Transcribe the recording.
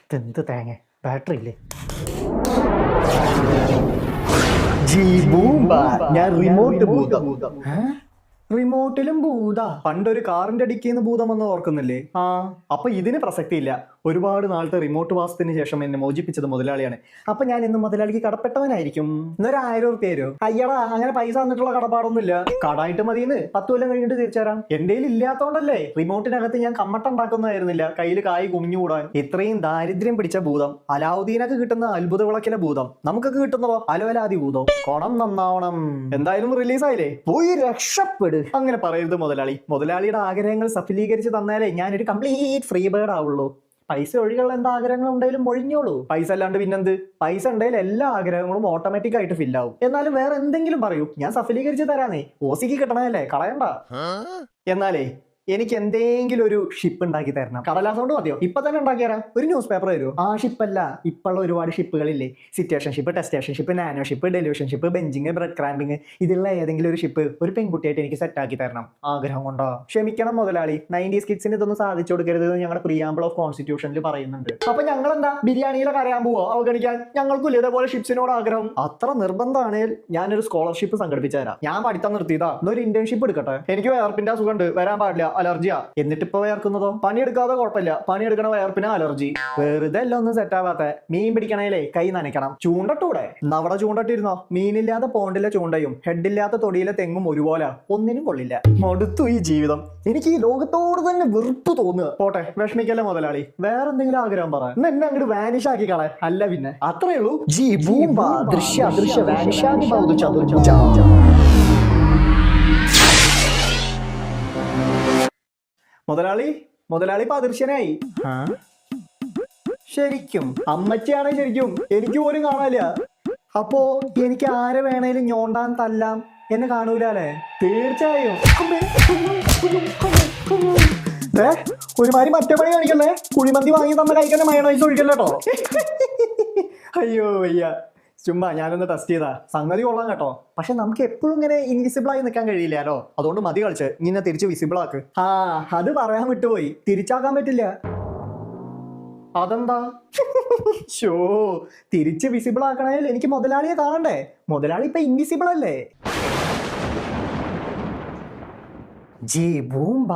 ഇതെന്ത് തേങ്ങ ബാറ്ററി ഇല്ലേ? ജി ബൂംബ, ഞാൻ റിമോട്ട് ഭൂതം. റിമോട്ടിലും ഭൂത. പണ്ടൊരു കാറിന്റെ അടിക്കുന്ന ഭൂതം എന്ന് ഓർക്കുന്നില്ലേ? അപ്പൊ ഇതിന് പ്രസക്തിയില്ല. ഒരുപാട് നാളത്തെ റിമോട്ട് വാസത്തിന് ശേഷം എന്നെ മോചിപ്പിച്ചത് മുതലാളിയാണ്. അപ്പൊ ഞാൻ ഇന്ന് മുതലാളിക്ക് കടപ്പെട്ടവനായിരിക്കും. ഇന്നൊരു 1000 റുപ്യ തരുമോ? അയ്യടാ, അങ്ങനെ പൈസ തന്നിട്ടുള്ള കടപ്പാടൊന്നുമില്ല. കടായിട്ട് മതിയെന്ന് 10 കൊല്ലം കഴിഞ്ഞിട്ട് തിരിച്ചുതരാം. എന്റെ ഇല്ലാത്തോണ്ടല്ലേ റിമോട്ടിനകത്ത് ഞാൻ കമ്മട്ടുണ്ടാക്കുന്നതായിരുന്നില്ല, കയ്യിൽ കായ് കുമിഞ്ഞുകൂടാൻ. ഇത്രയും ദാരിദ്ര്യം പിടിച്ച ഭൂതം. അലാവുദ്ദീനൊക്കെ കിട്ടുന്ന അത്ഭുത വിളക്കിലെ ഭൂതം നമുക്കൊക്കെ കിട്ടുന്നതോ അലോലാതി ഭൂതം. കുണം നന്നാവണം. എന്തായാലും റിലീസായില്ലേ, പോയി രക്ഷപ്പെടും. അങ്ങനെ പറയരുത് മുതലാളി. മുതലാളിയുടെ ആഗ്രഹങ്ങൾ സഫലീകരിച്ച് തന്നാലേ ഞാനൊരു കംപ്ലീറ്റ് ഫ്രീ ബേർഡ് ആവുള്ളൂ. പൈസ ഒഴികളുള്ള എന്താ ആഗ്രഹങ്ങൾ ഉണ്ടെങ്കിലും ഒഴിഞ്ഞോളൂ. പൈസ അല്ലാണ്ട് പിന്നെന്ത്? പൈസ ഉണ്ടെങ്കിൽ എല്ലാ ആഗ്രഹങ്ങളും ഓട്ടോമാറ്റിക് ആയിട്ട് ഫില്ലാവും. എന്നാലും വേറെ എന്തെങ്കിലും പറയൂ, ഞാൻ സഫലീകരിച്ച് തരാനേ. ഓസിക്ക് കിട്ടണല്ലേ, കളയണ്ട. എന്നാലേ എനിക്ക് എന്തെങ്കിലും ഒരു ഷിപ്പ് ഉണ്ടാക്കി തരണം. കടലാസ് കൊണ്ട് മതിയോ? ഇപ്പൊ തന്നെ ഉണ്ടാക്കി തരാം. ഒരു ന്യൂസ് പേപ്പർ തരുമോ? ആ ഷിപ്പല്ല, ഇപ്പോഴുള്ള ഒരുപാട് ഷിപ്പുകളില്ലേ. Situationship, textationship, nanoship, ഡെലിവേഷൻ ഷിപ്പ്, ബെഞ്ചിങ്, ബ്രെഡ് ക്രാമ്പിങ്. ഇതിലുള്ള ഏതെങ്കിലും ഒരു ഷിപ്പ് ഒരു പെൺകുട്ടിയായിട്ട് എനിക്ക് സെറ്റ് ആക്കി തരണം. ആഗ്രഹം കൊണ്ടോ? ക്ഷമിക്കണം മുതലാളി, 90s കിഡ്സിന് ഇതൊന്നും സാധിച്ചു കൊടുക്കരുത് ഞങ്ങളുടെ പ്രിയാമ്പിൾ ഓഫ് കോൺസ്റ്റിറ്റ്യൂഷനിൽ പറയുന്നുണ്ട്. അപ്പൊ ഞങ്ങൾ എന്താ ബിരിയാണിയിലെ കരയാൻ പോവോ അവഗണിക്കാൻ? ഞങ്ങൾക്കും ഇതേപോലെ ഷിപ്സിനോട് ആഗ്രഹം. അത്ര നിർബന്ധമാണെങ്കിൽ ഞാനൊരു സ്കോളർഷിപ്പ് സംഘടിപ്പിച്ചു തരാം. ഞാൻ പഠിത്തം നിർത്തിയതാ, എന്നൊരു ഇന്റേൺഷിപ്പ് എടുക്കട്ടെ. എനിക്ക് വേർപ്പിന്റെ അസുഖമുണ്ട്, വരാൻ പാടില്ല, അലർജിയാ. എന്നിട്ട് ഇപ്പൊ വേർക്കുന്നതോ? പണിയെടുക്കാതെ കുഴപ്പമില്ല, പണിയെടുക്കണ വേർപ്പിന് അലർജി. വെറുതെ എല്ലാം ഒന്നും സെറ്റ് ആവാത്ത. മീൻ പിടിക്കണേലേ കൈ നനയ്ക്കണം. ചൂണ്ടട്ടൂടെ? അവിടെ ചൂണ്ടട്ടിരുന്നോ? മീനില്ലാത്ത പോണ്ടിലെ ചൂണ്ടയും ഹെഡില്ലാത്ത തൊടിയിലെ തെങ്ങും ഒരുപോലെ, ഒന്നിനും കൊള്ളില്ല. മടുത്തു ഈ ജീവിതം. എനിക്ക് ഈ ലോകത്തോട് തന്നെ വെറുപ്പ് തോന്നുക. പോട്ടെ, വിഷമിക്കല്ലേ മുതലാളി. വേറെ എന്തെങ്കിലും ആഗ്രഹം പറ, എന്നെ അങ്ങോട്ട് വാനിഷ് ആക്കി കളെ. അല്ല പിന്നെ അത്രേ ഉള്ളൂ. ജി ബൂംബ, ദൃശ്യ അദൃശ്യ വാനിഷാദി ബൗദ് ചതുർഭുജ. മുതലാളി അദൃശ്യനായി. ശരിക്കും അമ്മച്ചിയാണ്. ശരിക്കും എനിക്ക് പോലും കാണാനില്ല. അപ്പോ എനിക്ക് ആരെ വേണേലും ഞോണ്ടാൻ തല്ലാം, എന്നെ കാണൂലേ? തീർച്ചയായും. ഒരുമാതിരി മറ്റേ പണി കാണിക്കല്ലേ. കുഴിമന്തി വാങ്ങി തന്ന കഴിക്കുന്ന മയണൈസ് ഒഴിക്കല്ലോ. അയ്യോ വയ്യ, ചുമ്മാ ഞാനൊന്ന് ടെസ്റ്റ് ചെയ്താ. സംഗതി കൊള്ളാം കേട്ടോ. പക്ഷെ നമുക്ക് എപ്പോഴും ഇങ്ങനെ ഇൻവിസിബിൾ ആയി നിൽക്കാൻ കഴിയില്ലല്ലോ. അതുകൊണ്ട് മതി കളിച്ച് ഇങ്ങനെ തിരിച്ച് വിസിബിൾ ആക്ക്. അത് പറയാൻ വിട്ടുപോയി, തിരിച്ചാക്കാൻ പറ്റില്ല. അതെന്താ? ഷോ, തിരിച്ച് വിസിബിൾ ആക്കണേൽ എനിക്ക് മുതലാളിയെ കാണണ്ടേ? മുതലാളി ഇപ്പൊ ഇൻവിസിബിൾ അല്ലേ? ജി ബൂംബ.